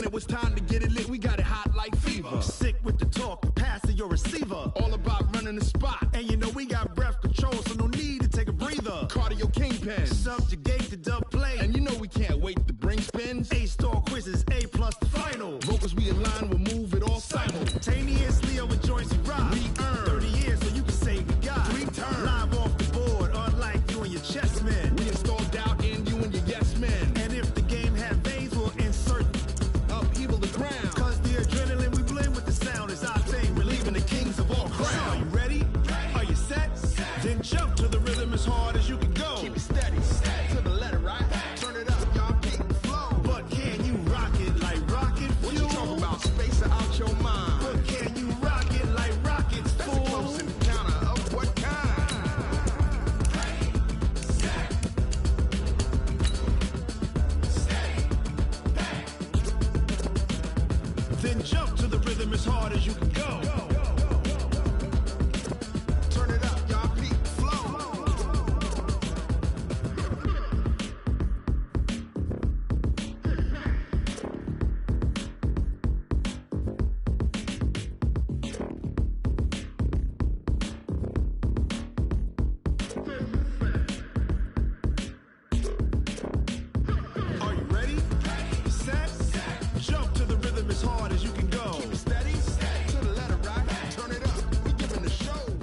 Now it's time to get it lit, we got it hot like fever. Sick with the talk, pass to your receiver. All about running the spot. And you know we got breath control, so no need to take a breather. Cardio kingpin. Subjugate the dub play. And you know we can't wait to bring spins. A-star quizzes, A+ the final. Vocals we align, we'll move it all simultaneously over joints we rock. We earn 30 years so you can say we got 3 turns. Live off the board, unlike you and your chess men. We install doubt in you and your yes men. And if the game had veins, we'll insert upheaval the ground. Cause the adrenaline we blend with the sound is our thing. We're leaving the kings of all crowns. So are you ready? Are you set? Then jump to the rhythm as hard as you can go. Keep it steady, to the letter, right? Turn it up, y'all keep the flow. But can you rock it like rocket fuel? What you talking about? Space it out your mind. But can you rock it like rockets, That's fool? a close encounter of what kind? Then jump to the rhythm as hard as you can go. Turn it up, y'all keep the flow. Are you ready? Set? Jump to the rhythm as hard as you can go. Keep it steady, to the letter, right? Turn it up, we giving the show.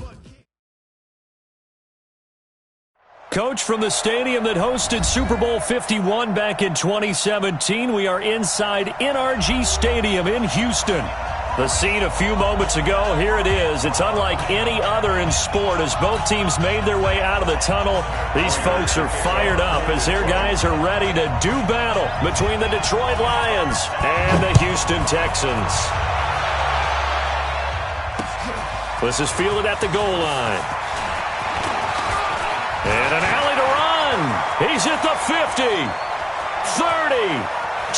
Coach, from the stadium that hosted Super Bowl 51 back in 2017, we are inside NRG Stadium in Houston. The scene a few moments ago, here it is. It's unlike any other in sport as both teams made their way out of the tunnel. These folks are fired up as their guys are ready to do battle between the Detroit Lions and the Houston Texans. This is fielded at the goal line. And an alley to run. He's at the 50, 30,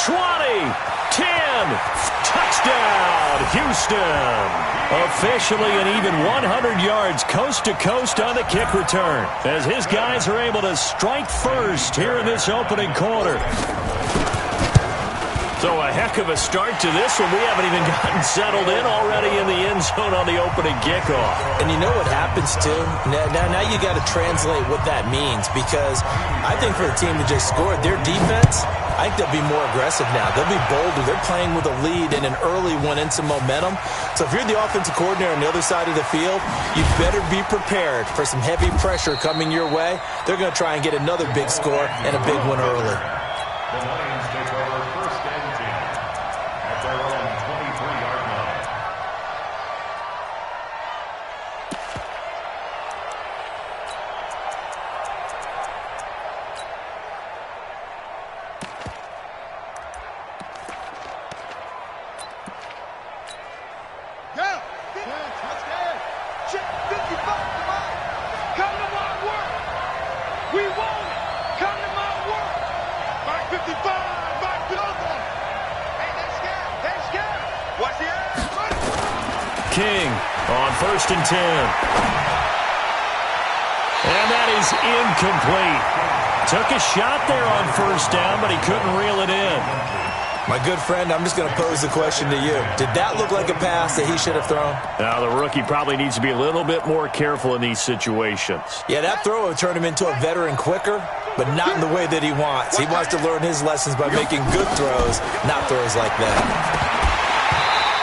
20, 10. Touchdown, Houston. Officially an even 100 yards coast to coast on the kick return as his guys are able to strike first here in this opening quarter. So a heck of a start to this one. We haven't even gotten settled in already in the end zone on the opening kickoff. And you know what happens, too? Now you got to translate what that means, because I think for the team that just scored, their defense, I think they'll be more aggressive now. They'll be bolder. They're playing with a lead and an early one and some momentum. So if you're the offensive coordinator on the other side of the field, you better be prepared for some heavy pressure coming your way. They're going to try and get another big score and a big one early. The Lions take over first and 10 at their own 23-yard line. Go! Touchdown! Check 55 to mine. Come to my work. We want it. Come to my work. Mark 55. Mark Pilgrim. Hey, let's go. Watch the ass. King on first and 10. And that is incomplete. Took a shot there on first down, but he couldn't reel it in. My good friend, I'm just going to pose the question to you. Did that look like a pass that he should have thrown? Now, the rookie probably needs to be a little bit more careful in these situations. Yeah, that throw would turn him into a veteran quicker, but not in the way that he wants. He wants to learn his lessons by making good throws, not throws like that.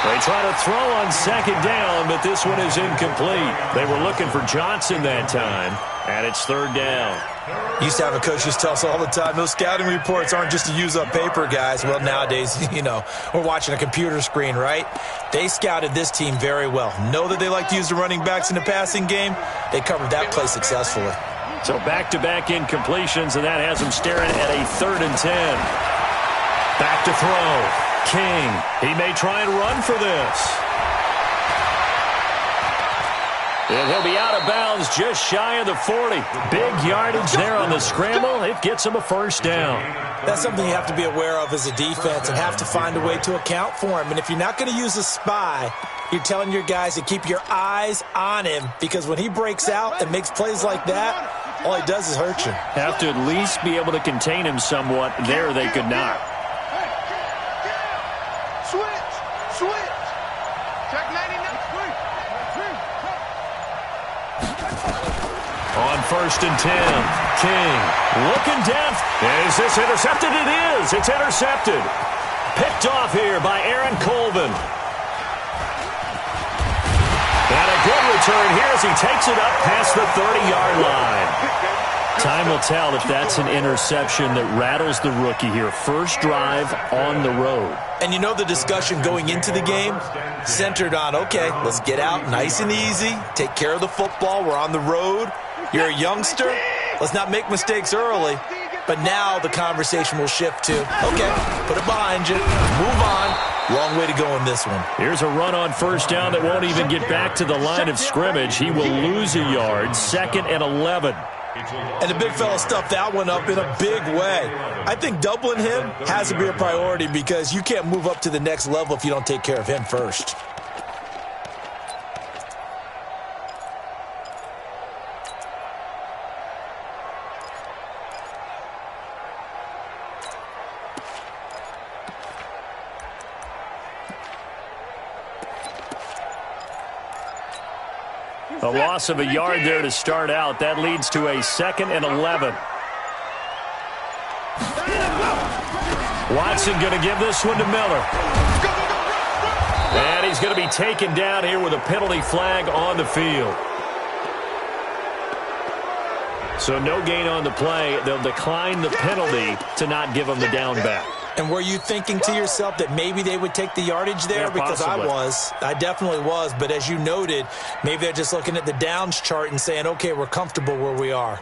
They try to throw on second down, but this one is incomplete. They were looking for Johnson that time, and it's third down. Used to have a coach just tell us all the time, those scouting reports aren't just to use up paper, guys. Well, nowadays, we're watching a computer screen, right? They scouted this team very well. Know that they like to use the running backs in the passing game. They covered that play successfully. So back-to-back incompletions, and that has them staring at a third and 10. Back to throw. King. He may try and run for this. And he'll be out of bounds just shy of the 40. Big yardage there on the scramble. It gets him a first down. That's something you have to be aware of as a defense and have to find a way to account for him. And if you're not going to use a spy, you're telling your guys to keep your eyes on him, because when he breaks out and makes plays like that, all he does is hurt you. Have to at least be able to contain him somewhat. There they could not. Switch. Check 99. On 1st and 10, King looking down. Is this intercepted? It is. It's intercepted. Picked off here by Aaron Colvin. And a good return here as he takes it up past the 30-yard line. Time will tell if that's an interception that rattles the rookie here. First drive on the road. And you know the discussion going into the game centered on, okay, let's get out nice and easy, take care of the football, we're on the road. You're a youngster, let's not make mistakes early. But now the conversation will shift to, okay, put it behind you, move on. Long way to go in this one. Here's a run on first down that won't even get back to the line of scrimmage. He will lose a yard, 2nd and 11. And the big fella stuffed that one up in a big way. I think doubling him has to be a priority because you can't move up to the next level if you don't take care of him first. A loss of a yard there to start out. That leads to a 2nd and 11. Watson going to give this one to Miller. And he's going to be taken down here with a penalty flag on the field. So no gain on the play. They'll decline the penalty to not give him the down back. And were you thinking to yourself that maybe they would take the yardage there? Yeah, because possibly. I definitely was. But as you noted, maybe they're just looking at the downs chart and saying, okay, we're comfortable where we are.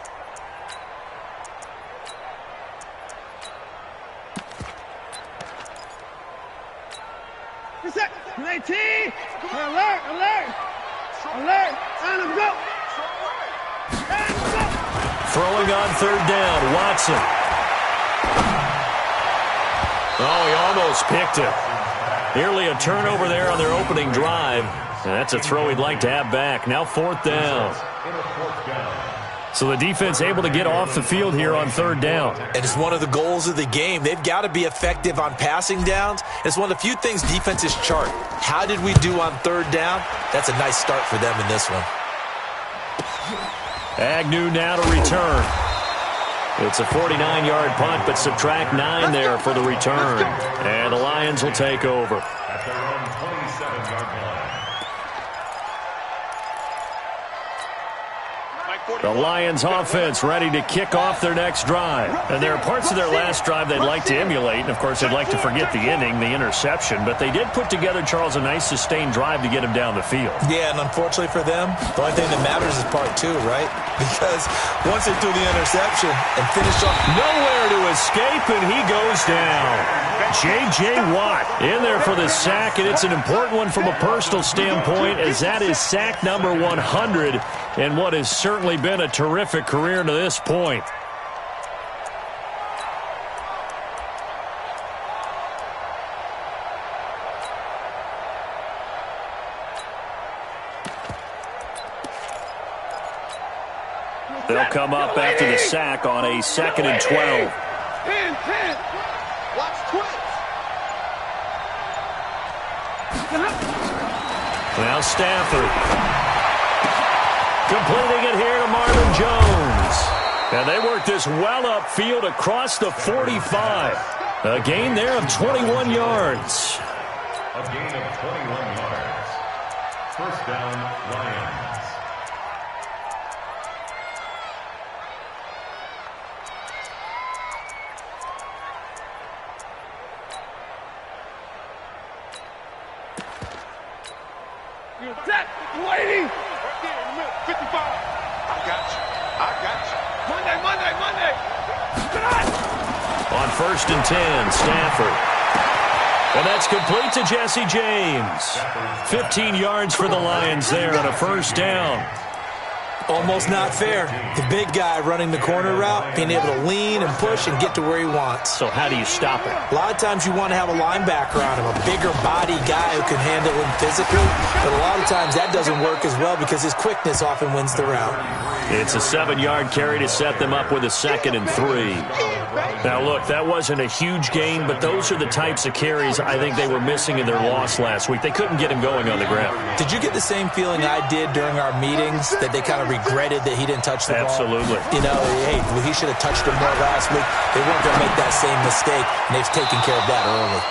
Reset. 19. Alert, alert. Alert. And him go. And go. Throwing on 3rd down, Watson. Oh, he almost picked it. Nearly a turnover there on their opening drive. And that's a throw he'd like to have back. Now 4th down. So the defense able to get off the field here on 3rd down. And it's one of the goals of the game. They've got to be effective on passing downs. It's one of the few things defenses chart. How did we do on 3rd down? That's a nice start for them in this one. Agnew now to return. It's a 49-yard punt, but subtract 9 there for the return. And the Lions will take over. At their own 27-yard line. The Lions offense ready to kick off their next drive. And there are parts of their last drive they'd like to emulate. And, of course, they'd like to forget the ending, the interception. But they did put together, Charles, a nice sustained drive to get him down the field. Yeah, and unfortunately for them, the only thing that matters is part 2, right? Because once they threw the interception and finished off. Nowhere to escape, and he goes down. J.J. Watt in there for the sack, and it's an important one from a personal standpoint, as that is sack number 100 in what has certainly been a terrific career to this point. They'll come up after the sack on a 2nd and 12. 10. Watch twitch. Now Stafford. Completing it here to Marvin Jones. And they work this well upfield across the 45. A gain there of 21 yards. A gain of 21 yards. First down, Lions. Set. Waiting. Right there in the middle. 55. I got you. Monday. On 1st and 10, Stafford. And that's complete to Jesse James. 15 yards for the Lions there on a first down. Almost not fair. The big guy running the corner route, being able to lean and push and get to where he wants. So how do you stop it? A lot of times you want to have a linebacker on him, a bigger body guy who can handle him physically. But a lot of times that doesn't work as well because his quickness often wins the route. It's a 7-yard carry to set them up with a 2nd and 3. Now, look, that wasn't a huge gain, but those are the types of carries I think they were missing in their loss last week. They couldn't get him going on the ground. Did you get the same feeling I did during our meetings, that they kind of regretted that he didn't touch the ball? Absolutely. You know, hey, he should have touched him more last week. They weren't going to make that same mistake, and they've taken care of that early.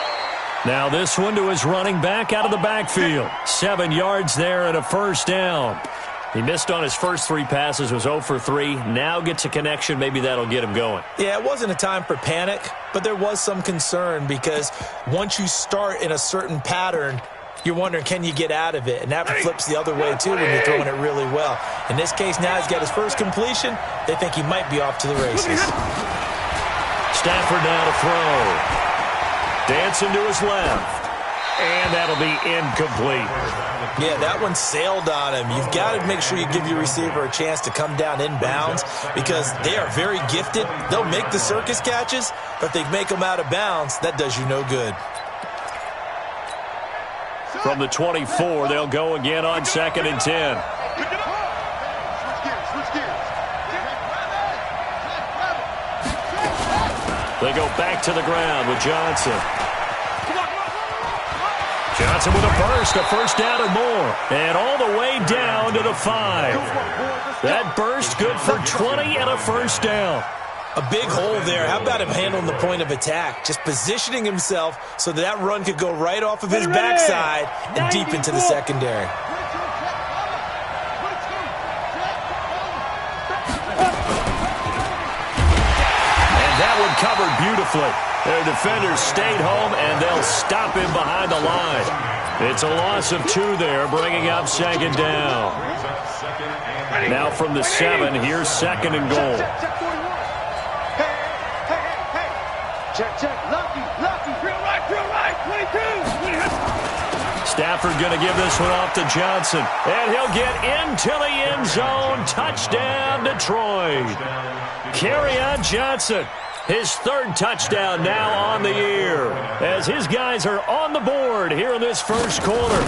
Now this one to his running back out of the backfield. 7 yards there and a first down. He missed on his first 3 passes, was 0 for 3. Now gets a connection. Maybe that'll get him going. Yeah, it wasn't a time for panic, but there was some concern because once you start in a certain pattern, you're wondering, can you get out of it? And that flips the other way, too, when you're throwing it really well. In this case, now he's got his first completion. They think he might be off to the races. Stafford now to throw. Dancing to his left. And that'll be incomplete. Yeah, that one sailed on him. You've got to make sure you give your receiver a chance to come down inbounds because they are very gifted. They'll make the circus catches, but if they make them out of bounds, that does you no good. From the 24, they'll go again on 2nd and 10. They go back to the ground with Johnson. Johnson with a burst, a first down and more. And all the way down to the 5. That burst good for 20 and a first down. A big hole there. How about him handling the point of attack? Just positioning himself so that run could go right off of his backside and deep into the secondary. And that one covered beautifully. Their defenders stayed home, and they'll stop him behind the line. It's a loss of 2 there, bringing up 2nd down. Now from the 7, here's 2nd and goal. Check. Lucky. Real right. 22. Stafford going to give this one off to Johnson. And he'll get into the end zone. Touchdown, Detroit. Kerryon Johnson. His 3rd touchdown now on the year as his guys are on the board here in this first quarter.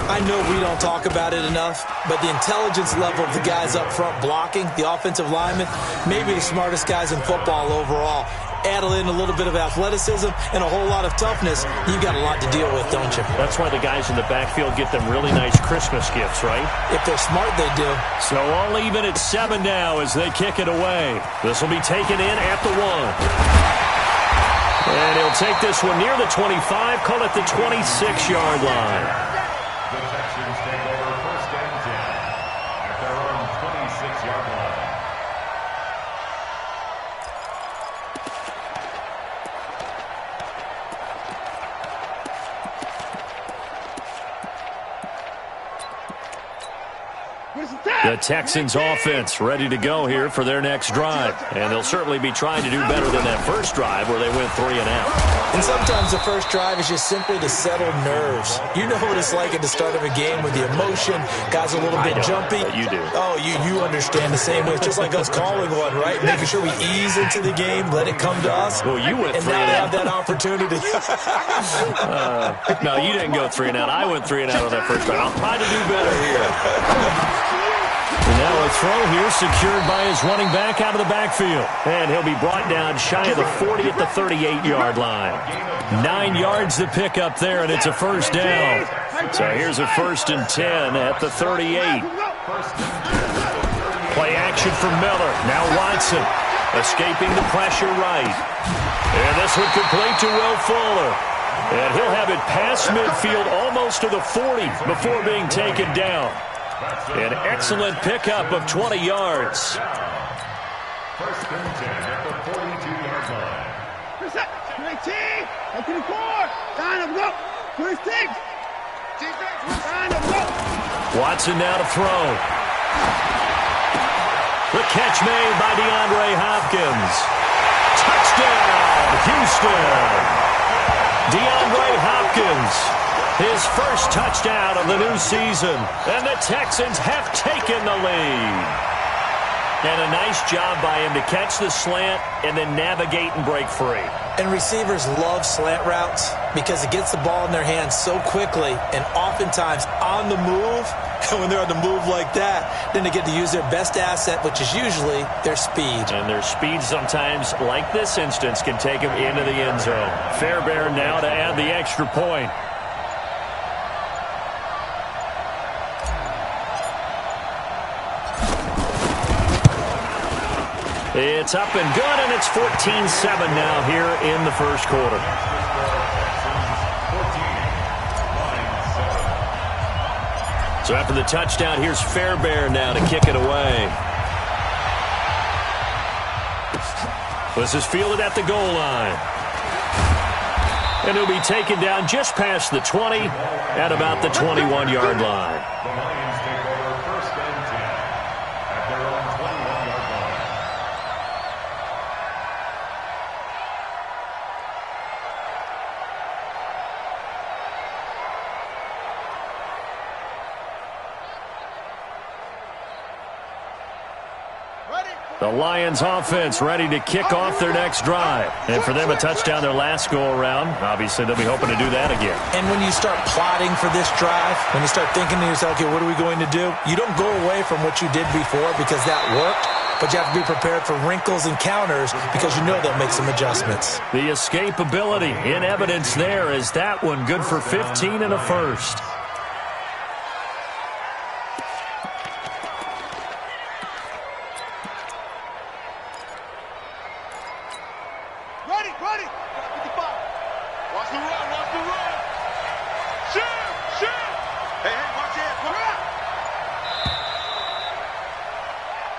I know we don't talk about it enough, but the intelligence level of the guys up front blocking, the offensive linemen, maybe the smartest guys in football overall. Add in a little bit of athleticism and a whole lot of toughness, you've got a lot to deal with, don't you? That's why the guys in the backfield get them really nice Christmas gifts, right? If they're smart, they do. So all even at 7 now as they kick it away. This will be taken in at the 1. And he'll take this one near the 25, call it the 26-yard line. The Texans take over 1st and 10 at their own 26-yard line. The Texans offense ready to go here for their next drive. And they'll certainly be trying to do better than that first drive where they went 3 and out. And sometimes the first drive is just simply to settle nerves. You know what it's like at the start of a game with the emotion. Guys a little bit jumpy. You do. Oh, you understand the same way. It's just like us calling one, right? Making sure we ease into the game, let it come to us. Well, you went 3 and now and they out. have that opportunity. No, you didn't go 3 and out. I went 3 and out on that first drive. I'll try to do better here. And now a throw here secured by his running back out of the backfield. And he'll be brought down shy of the 40 at the 38-yard line. 9 yards to pick up there, and it's a first down. So here's a 1st and 10 at the 38. Play action from Miller. Now Watson escaping the pressure right. And this one complete to Will Fuller. And he'll have it past midfield almost to the 40 before being taken down. An excellent pickup of 20 yards. 1st and 10 at the 42-yard line. 19, 24, sign up, go, 26, sign up, go. Watson now to throw. The catch made by DeAndre Hopkins. Touchdown, Houston. DeAndre Hopkins. His first touchdown of the new season, and the Texans have taken the lead. And a nice job by him to catch the slant and then navigate and break free. And receivers love slant routes because it gets the ball in their hands so quickly and oftentimes on the move. And when they're on the move like that, then they get to use their best asset, which is usually their speed. And their speed sometimes, like this instance, can take them into the end zone. Fairbairn now to add the extra point. It's up and good, and it's 14-7 now here in the first quarter. So after the touchdown, here's Fairbairn now to kick it away. This is fielded at the goal line. And he'll be taken down just past the 20 at about the 21-yard line. The Lions take over 1st and 10 at their own 21-yard line. The Lions offense ready to kick off their next drive. And for them, a touchdown their last go-around. Obviously, they'll be hoping to do that again. And when you start plotting for this drive, when you start thinking to yourself, okay, what are we going to do? You don't go away from what you did before because that worked, but you have to be prepared for wrinkles and counters because you know they'll make some adjustments. The escapability in evidence there is that one good for 15 and a first.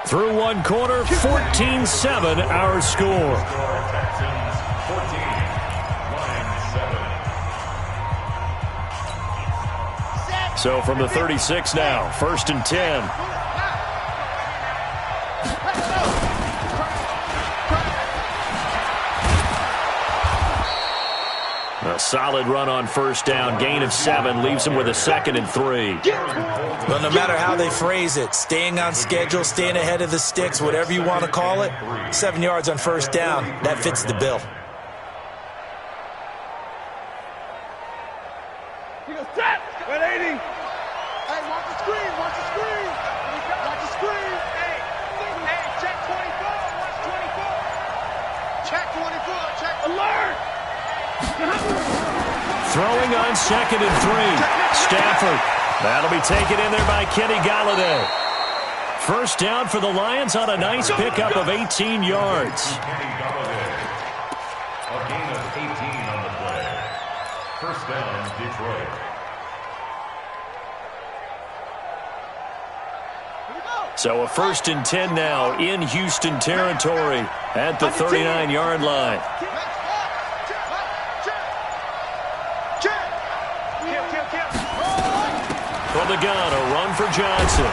Through one quarter, 14-7 our score. Texans 14, Lions 7. So from the 36 now, 1st and 10. A solid run on 1st down, gain of 7, leaves him with a 2nd and 3. Well, no matter how they phrase it, staying on schedule, staying ahead of the sticks, whatever you want to call it, 7 yards on 1st down, that fits the bill. He goes, tap! 180! Hey, watch the screen, watch the screen! Watch the screen! Hey, check 24, watch 24! Check 24, check alert! Throwing on 2nd and 3. Stafford. That'll be taken in there by Kenny Galladay. 1st down for the Lions on a nice pickup of 18 yards. Kenny Galladay. A gain of 18 on the play. 1st down, Detroit. So a 1st and 10 now in Houston territory at the 39-yard line. From the gun, a run for Johnson.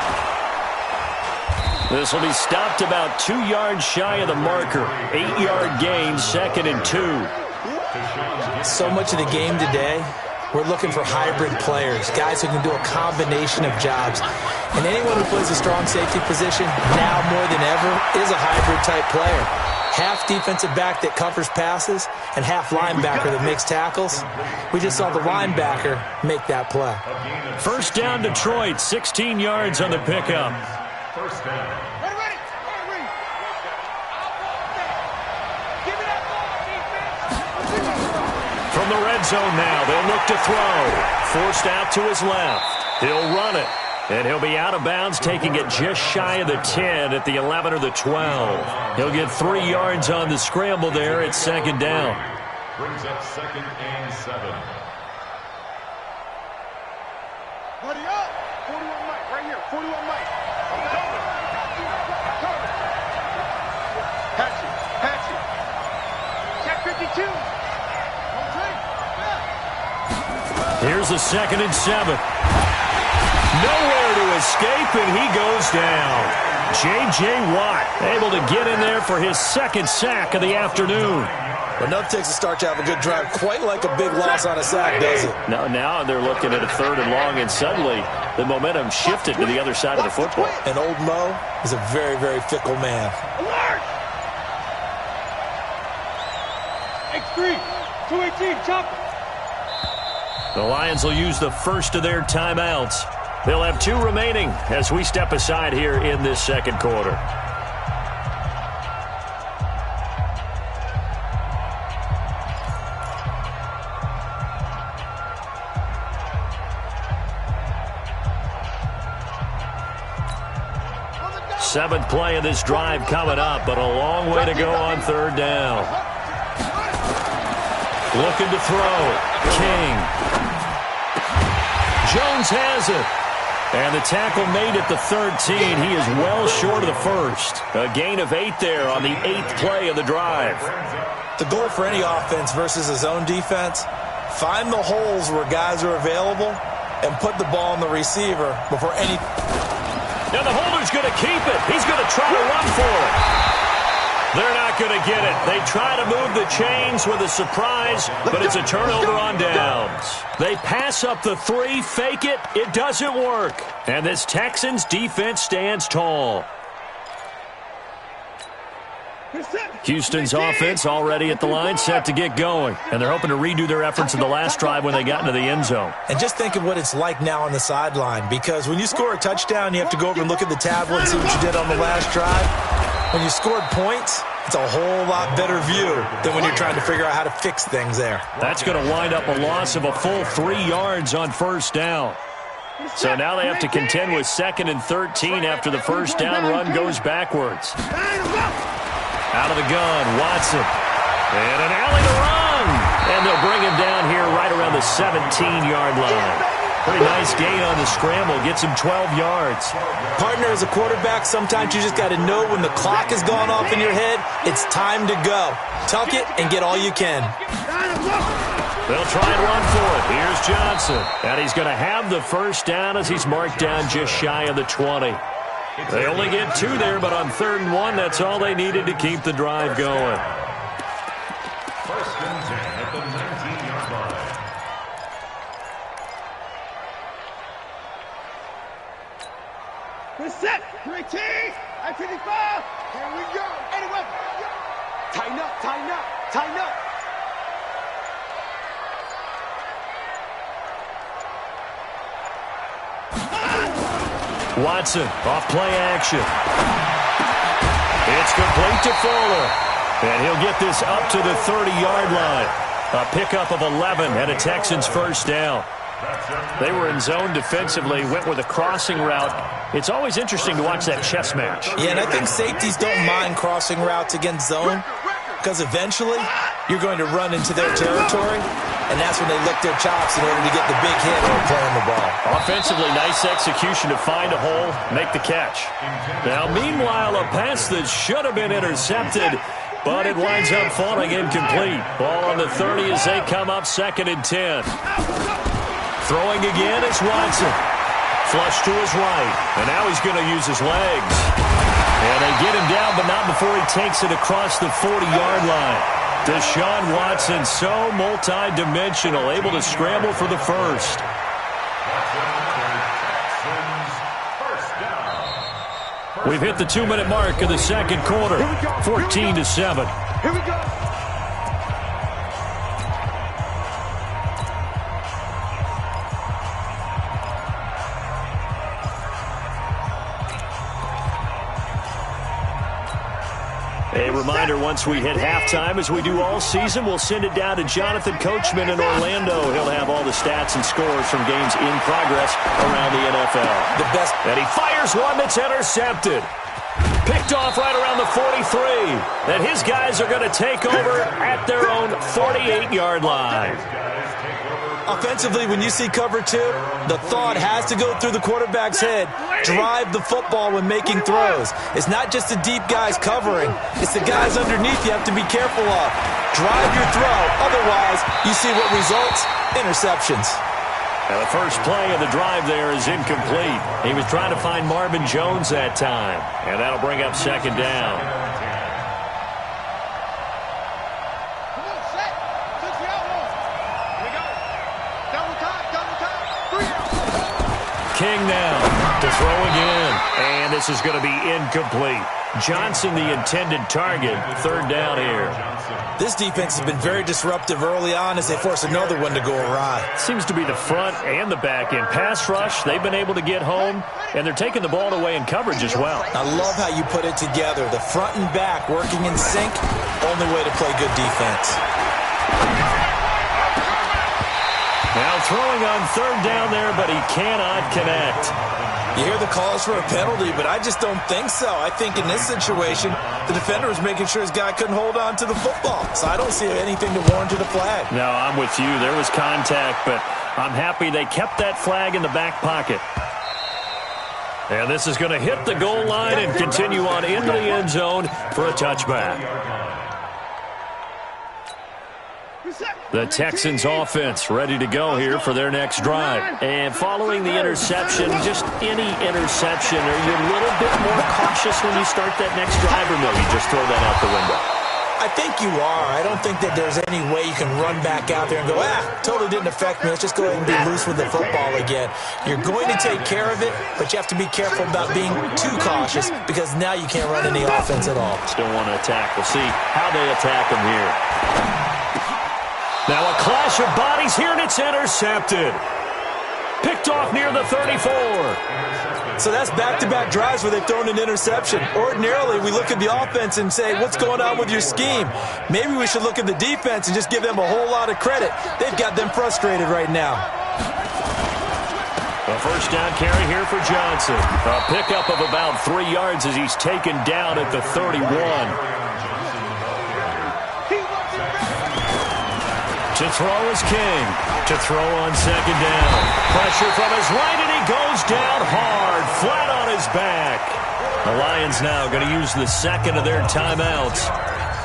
This will be stopped about 2 yards shy of the marker. 8-yard gain, 2nd and 2. So much of the game today, we're looking for hybrid players, guys who can do a combination of jobs. And anyone who plays a strong safety position, now more than ever, is a hybrid-type player. Half defensive back that covers passes and half linebacker that makes tackles. We just saw the linebacker make that play. 1st down, Detroit, 16 yards on the pickup. 1st down. Ready! Give me that ball, defense! From the red zone now, they'll look to throw. Forced out to his left. He'll run it. And he'll be out of bounds, taking it just shy of the 10 at the 11 or the 12. He'll get 3 yards on the scramble there at 2nd down. Brings up 2nd and 7. Buddy up! 41 Mike, right here, 41 Mike. Patch it. Check 52. Here's a 2nd and 7. Nowhere to escape, and he goes down. J.J. Watt able to get in there for his 2nd sack of the afternoon. Well, enough takes a start to have a good drive, quite like a big loss on a sack, does it? Now they're looking at a 3rd and long, and suddenly the momentum shifted to the other side of the football. And old Mo is a very, very fickle man. Alert! X3, 218, chopper. The Lions will use the first of their timeouts. They'll have 2 remaining as we step aside here in this second quarter. Seventh play of this drive coming up, but a long way to go on third down. Looking to throw. King. Jones has it. And the tackle made at the 13. He is well short of the first. A gain of 8 there on the 8th play of the drive. The goal for any offense versus a zone defense, find the holes where guys are available and put the ball on the receiver before any... Now the holder's going to keep it. He's going to try to run for it. They're not going to get it. They try to move the chains with a surprise, but it's a turnover on downs. They pass up the 3, fake it. It doesn't work. And this Texans defense stands tall. Houston's offense already at the line, set to get going. And they're hoping to redo their efforts in the last drive when they got into the end zone. And just think of what it's like now on the sideline, because when you score a touchdown, you have to go over and look at the tablet and see what you did on the last drive. When you scored points, it's a whole lot better view than when you're trying to figure out how to fix things there. That's going to wind up a loss of a full 3 yards on first down. So now they have to contend with 2nd and 13 after the first down run goes backwards. Out of the gun, Watson. And an alley to run. And they'll bring him down here right around the 17-yard line. Pretty nice gain on the scramble. Gets him 12 yards. Partner, as a quarterback, sometimes you just got to know when the clock has gone off in your head, it's time to go. Tuck it and get all you can. They'll try and run for it. Here's Johnson. And he's going to have the first down as he's marked down just shy of the 20. They only get 2 there, but on 3rd and 1, that's all they needed to keep the drive going. First and 10 at the 19-yard line. We're set. 3 teams. I-55. Here we go. Anyway. Tighten up, tighten up, tighten up. Watson, off play action. It's complete to Fuller. And he'll get this up to the 30-yard line. A pickup of 11 and a Texans first down. They were in zone defensively, went with a crossing route. It's always interesting to watch that chess match. Yeah, and I think safeties don't mind crossing routes against zone, because eventually you're going to run into their territory, and that's when they lick their chops in order to get the big hit or play on the ball. Offensively, nice execution to find a hole, make the catch. Now, meanwhile, a pass that should have been intercepted, but it winds up falling incomplete. Ball on the 30 as they come up 2nd and 10. Throwing again is Watson. Flush to his right, and now he's going to use his legs. And they get him down, but not before he takes it across the 40-yard line. Deshaun Watson, so multi-dimensional, able to scramble for the first. We've hit the 2-minute mark of the second quarter, 14-7. Here we go. A reminder, once we hit halftime, as we do all season, we'll send it down to Jonathan Coachman in Orlando. He'll have all the stats and scores from games in progress around the NFL. The best. And he fires one that's intercepted. Picked off right around the 43. And his guys are going to take over at their own 48-yard line. Offensively, when you see cover 2, the thought has to go through the quarterback's head. Drive the football when making throws. It's not just the deep guys covering. It's the guys underneath you have to be careful of. Drive your throw. Otherwise, you see what results? Interceptions. And the first play of the drive there is incomplete. He was trying to find Marvin Jones that time. And that'll bring up 2nd down. King now to throw again. And this is going to be incomplete. Johnson, the intended target. Third down here. This defense has been very disruptive early on as they force another one to go awry. Seems to be the front and the back end. Pass rush, they've been able to get home, and they're taking the ball away in coverage as well. I love how you put it together. The front and back working in sync, only way to play good defense. Now throwing on third down there, but he cannot connect. You hear the calls for a penalty, but I just don't think so. I think in this situation, the defender was making sure his guy couldn't hold on to the football. So I don't see anything to warrant a flag. No, I'm with you. There was contact, but I'm happy they kept that flag in the back pocket. And this is going to hit the goal line and continue on into the end zone for a touchback. The Texans offense ready to go here for their next drive. And following the interception, just any interception, are you a little bit more cautious when you start that next drive, or no, you just throw that out the window? I think you are. I don't think that there's any way you can run back out there and go, totally didn't affect me. Let's just go ahead and be loose with the football again. You're going to take care of it, but you have to be careful about being too cautious because now you can't run any offense at all. Still want to attack. We'll see how they attack them here. Now a clash of bodies here, and it's intercepted. Picked off near the 34. So that's back-to-back drives where they've thrown an interception. Ordinarily, we look at the offense and say, what's going on with your scheme? Maybe we should look at the defense and just give them a whole lot of credit. They've got them frustrated right now. A first down carry here for Johnson. A pickup of about 3 yards as he's taken down at the 31. To throw is King. To throw on second down. Pressure from his right, and he goes down hard, flat on his back. The Lions now going to use the second of their timeouts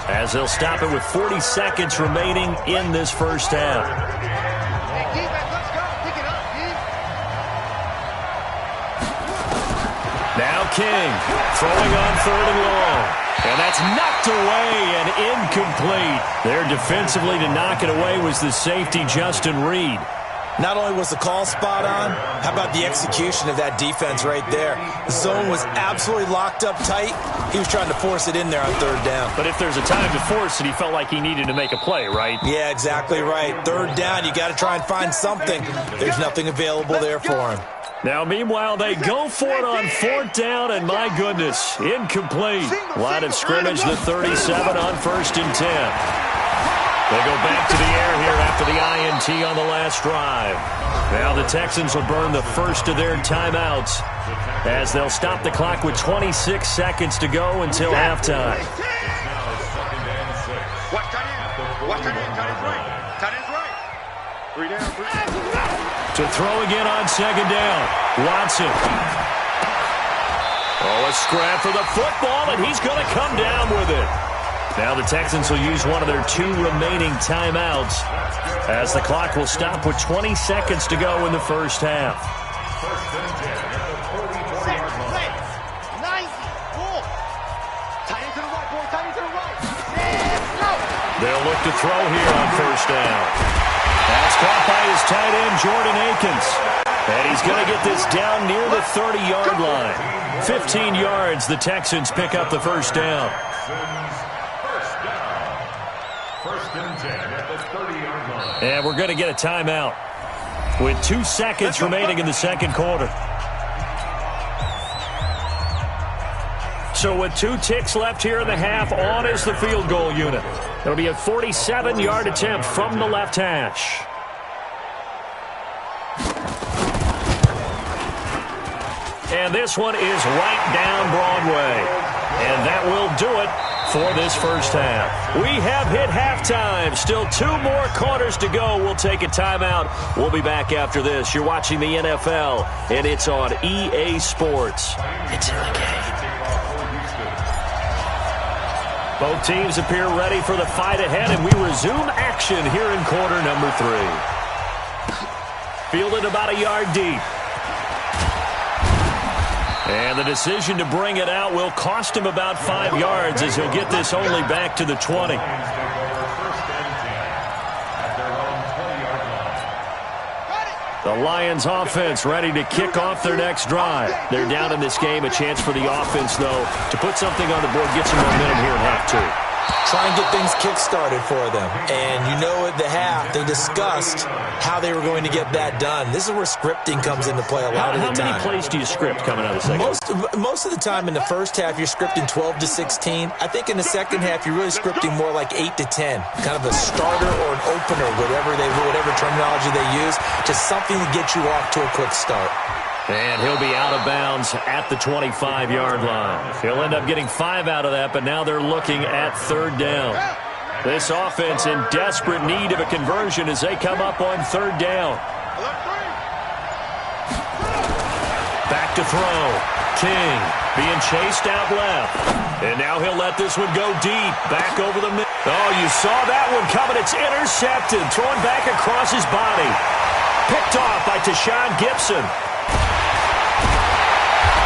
as they'll stop it with 40 seconds remaining in this first half. Now King throwing on third and long. And that's knocked away and incomplete. There defensively to knock it away was the safety, Justin Reed. Not only was the call spot on, how about the execution of that defense right there? The zone was absolutely locked up tight. He was trying to force it in there on third down. But if there's a time to force it, he felt like he needed to make a play, right? Yeah, exactly right. Third down, you got to try and find something. There's nothing available there for him. Now, meanwhile, they go for it on fourth down, and my goodness, incomplete. Line of scrimmage, the 37 on 1st and 10. They go back to the air here after the INT on the last drive. Now the Texans will burn the first of their timeouts as they'll stop the clock with 26 seconds to go until halftime. To throw again on second down. Watson. Oh, a scrap for the football, and he's going to come down with it. Now the Texans will use one of their 2 remaining timeouts as the clock will stop with 20 seconds to go in the first half. They'll look to throw here on first down. That's caught by his tight end, Jordan Akins. And he's going to get this down near the 30-yard line. 15 yards, the Texans pick up the first down. First and 10 at the 30-yard line. And we're going to get a timeout with 2 seconds remaining in the second quarter. So with 2 ticks left here in the half, on is the field goal unit. It'll be a 47-yard attempt from the left hash. And this one is right down Broadway. And that will do it for this first half. We have hit halftime. Still 2 more quarters to go. We'll take a timeout. We'll be back after this. You're watching the NFL, and it's on EA Sports. It's in the game. Both teams appear ready for the fight ahead, and we resume action here in quarter number 3. Fielded about a yard deep. And the decision to bring it out will cost him about 5 yards as he'll get this only back to the 20. The Lions offense ready to kick off their next drive. They're down in this game. A chance for the offense, though, to put something on the board, get some momentum here in half two. Try and get things kick-started for them. And you know at the half, they discussed how they were going to get that done. This is where scripting comes into play a lot of the time. How many plays do you script coming out of the second? Most of the time in the first half, you're scripting 12 to 16. I think in the second half, you're really scripting more like 8 to 10. Kind of a starter or an opener, whatever terminology they use. Just something to get you off to a quick start. And he'll be out of bounds at the 25-yard line. He'll end up getting 5 out of that, but now they're looking at third down. This offense in desperate need of a conversion as they come up on third down. Back to throw. King being chased out left. And now he'll let this one go deep. Back over the middle. Oh, you saw that one coming. It's intercepted. Thrown back across his body. Picked off by Tashawn Gibson.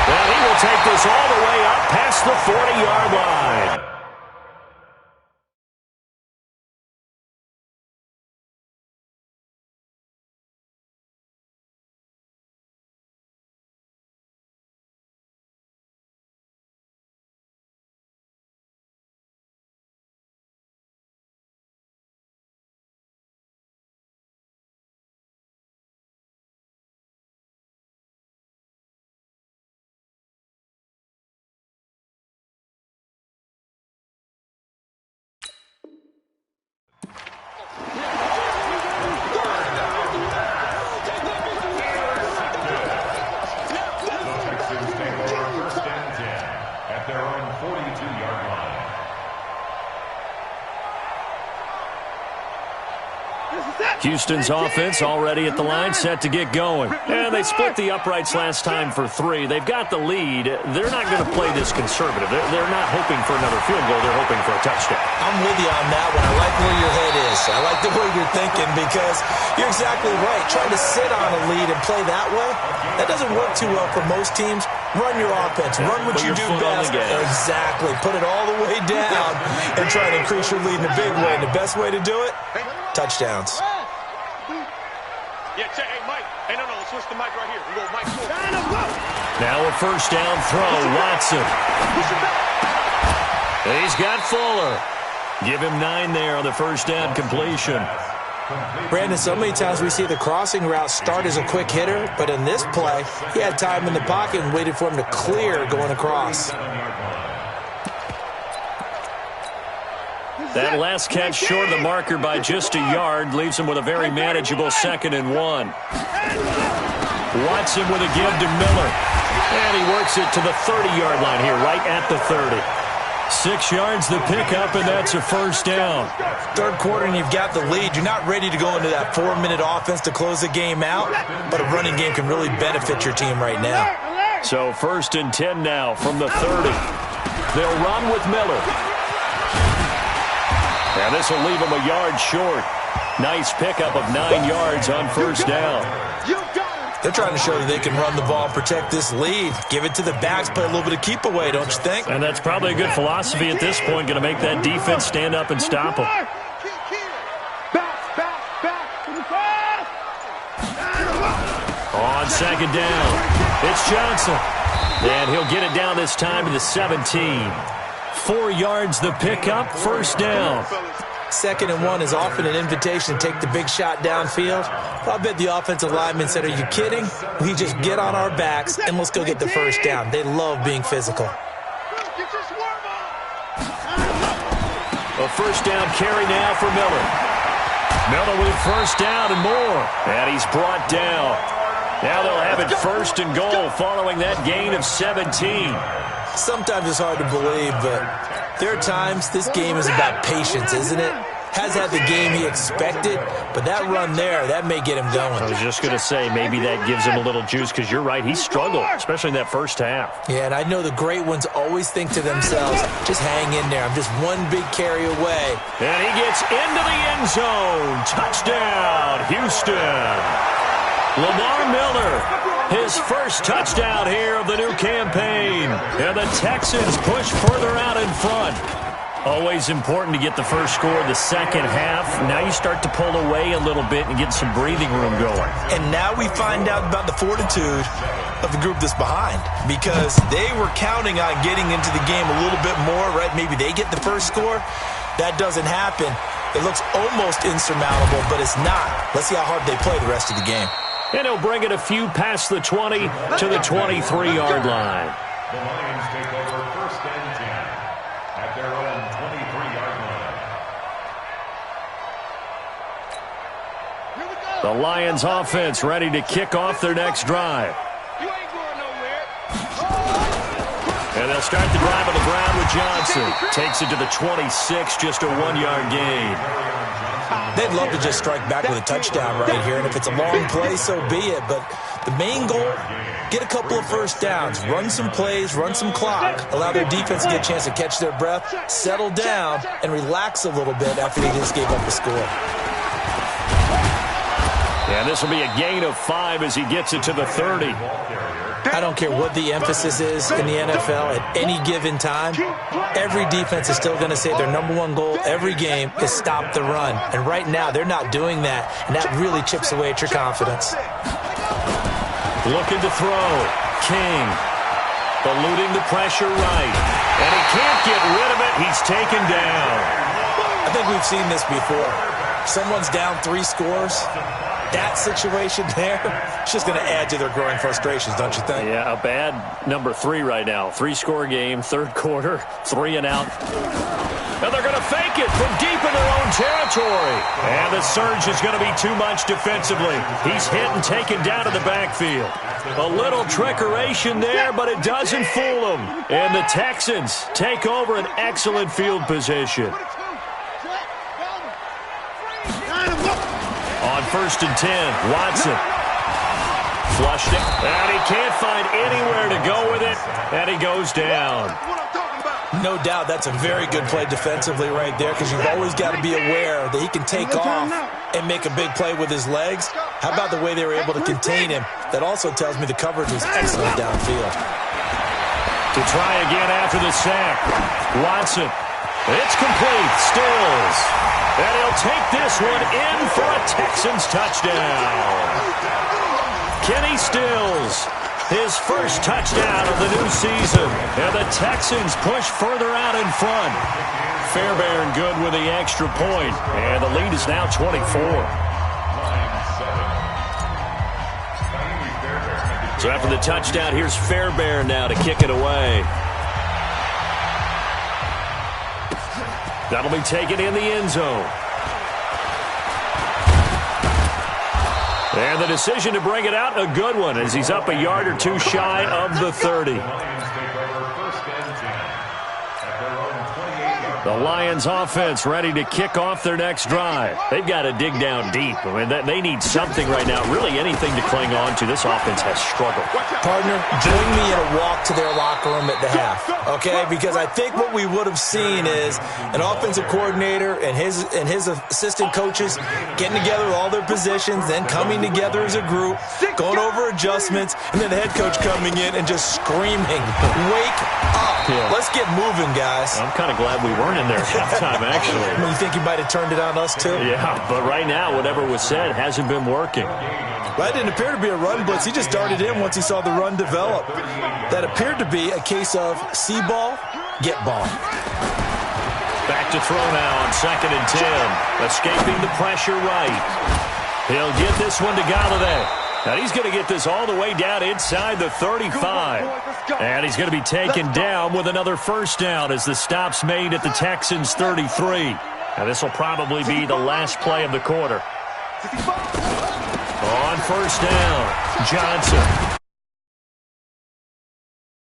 Well, he will take this all the way up past the 40-yard line. Houston's offense already at the line, set to get going. And they split the uprights last time for 3. They've got the lead. They're not going to play this conservative. They're not hoping for another field goal. They're hoping for a touchdown. I'm with you on that one. I like where your head is. I like the way you're thinking because you're exactly right. Trying to sit on a lead and play that way, that doesn't work too well for most teams. Run your offense. Run what you do best. Exactly. Put it all the way down and try to increase your lead in a big way. And the best way to do it, touchdowns. Yeah, check. Hey, Mike. Hey, no, let's switch the mic right here. We go Mike. Now a first down throw, Watson. He's got Fuller. Give him 9 there on the first down completion. Brandon, so many times we see the crossing route start as a quick hitter, but in this play, he had time in the pocket and waited for him to clear going across. That last catch short of the marker by just a yard leaves him with a very manageable 2nd and 1. Watson with a give to Miller. And he works it to the 30-yard line here, right at the 30. 6 yards the pickup, and that's a first down. Third quarter, and you've got the lead. You're not ready to go into that 4-minute offense to close the game out, but a running game can really benefit your team right now. So 1st and 10 now from the 30. They'll run with Miller. And this will leave him a yard short. Nice pickup of 9 yards on first down. They're trying to show that they can run the ball and protect this lead. Give it to the backs, play a little bit of keep away, don't you think? And that's probably a good philosophy at this point, going to make that defense stand up and stop them. On second down, it's Johnson. And he'll get it down this time to the 17. 4 yards the pickup, first down. 2nd and 1 is often an invitation to take the big shot downfield. I bet the offensive lineman said, are you kidding? We just get on our backs and let's go get the first down. They love being physical. A first down carry now for Miller. Miller with first down and more. And he's brought down. Now they'll have it 1st and goal following that gain of 17. Sometimes it's hard to believe, but there are times this game is about patience, isn't it? Has had the game he expected, but that run there, that may get him going. I was just going to say, maybe that gives him a little juice, because you're right, he struggled, especially in that first half. Yeah, and I know the great ones always think to themselves, just hang in there. I'm just one big carry away. And he gets into the end zone. Touchdown, Houston. Lamar Miller, his first touchdown here of the new campaign. And the Texans push further out in front. Always important to get the first score of the second half. Now you start to pull away a little bit and get some breathing room going. And now we find out about the fortitude of the group that's behind, because they were counting on getting into the game a little bit more, right? Maybe they get the first score. That doesn't happen. It looks almost insurmountable, but it's not. Let's see how hard they play the rest of the game. And he'll bring it a few past the 20 to the 23-yard line. The Lions take over 1st and 10 at their own 23-yard line. The Lions offense ready to kick off their next drive. You ain't going nowhere. And they'll start the drive on the ground with Johnson. Takes it to the 26, just a 1-yard gain. They'd love to just strike back with a touchdown right here, and if it's a long play, so be it. But the main goal, get a couple of first downs, run some plays, run some clock, allow their defense to get a chance to catch their breath, settle down, and relax a little bit after they just gave up the score. And this will be a gain of 5 as he gets it to the 30. I don't care what the emphasis is in the NFL at any given time. Every defense is still going to say their number one goal every game is stop the run. And right now, they're not doing that, and that really chips away at your confidence. Looking to throw. King. Eluding the pressure right. And he can't get rid of it. He's taken down. I think we've seen this before. Someone's down 3 scores. That situation there, it's just going to add to their growing frustrations, don't you think? Yeah, a bad number 3 right now. 3-score game, 3rd quarter, 3 and out. And they're going to fake it from deep in their own territory. And the surge is going to be too much defensively. He's hit and taken down to the backfield. A little trickeration there, but it doesn't fool them. And the Texans take over an excellent field position. On 1st and 10, Watson. Flushed it, and he can't find anywhere to go with it, and he goes down. No doubt that's a very good play defensively right there, because you've always got to be aware that he can take off and make a big play with his legs. How about the way they were able to contain him? That also tells me the coverage was excellent downfield. To try again after the sack, Watson. It's complete. Stills. And he'll take this one in for a Texans touchdown. Kenny Stills, his first touchdown of the new season. And the Texans push further out in front. Fairbairn good with the extra point. And the lead is now 24. So after the touchdown, here's Fairbairn now to kick it away. That'll be taken in the end zone. And the decision to bring it out, a good one, as he's up a yard or 2 shy of the 30. The Lions offense ready to kick off their next drive. They've got to dig down deep. I mean, they need something right now, really anything to cling on to. This offense has struggled. Partner, join me in a walk to their locker room at the half, okay? Because I think what we would have seen is an offensive coordinator and his assistant coaches getting together with all their positions, then coming together as a group, going over adjustments, and then the head coach coming in and just screaming, "Wake up. Yeah. Let's get moving, guys." I'm kind of glad we weren't in there at halftime, actually. You think he might have turned it on us, too? Yeah, but right now, whatever was said hasn't been working. That didn't appear to be a run blitz. He just darted in once he saw the run develop. That appeared to be a case of see ball, get ball. Back to throw now on 2nd and 10. Escaping the pressure right. He'll get this one to Galladay. And he's going to get this all the way down inside the 35. And he's going to be taken down with another first down as the stop's made at the Texans' 33. Now this will probably be the last play of the quarter. On 1st down, Johnson.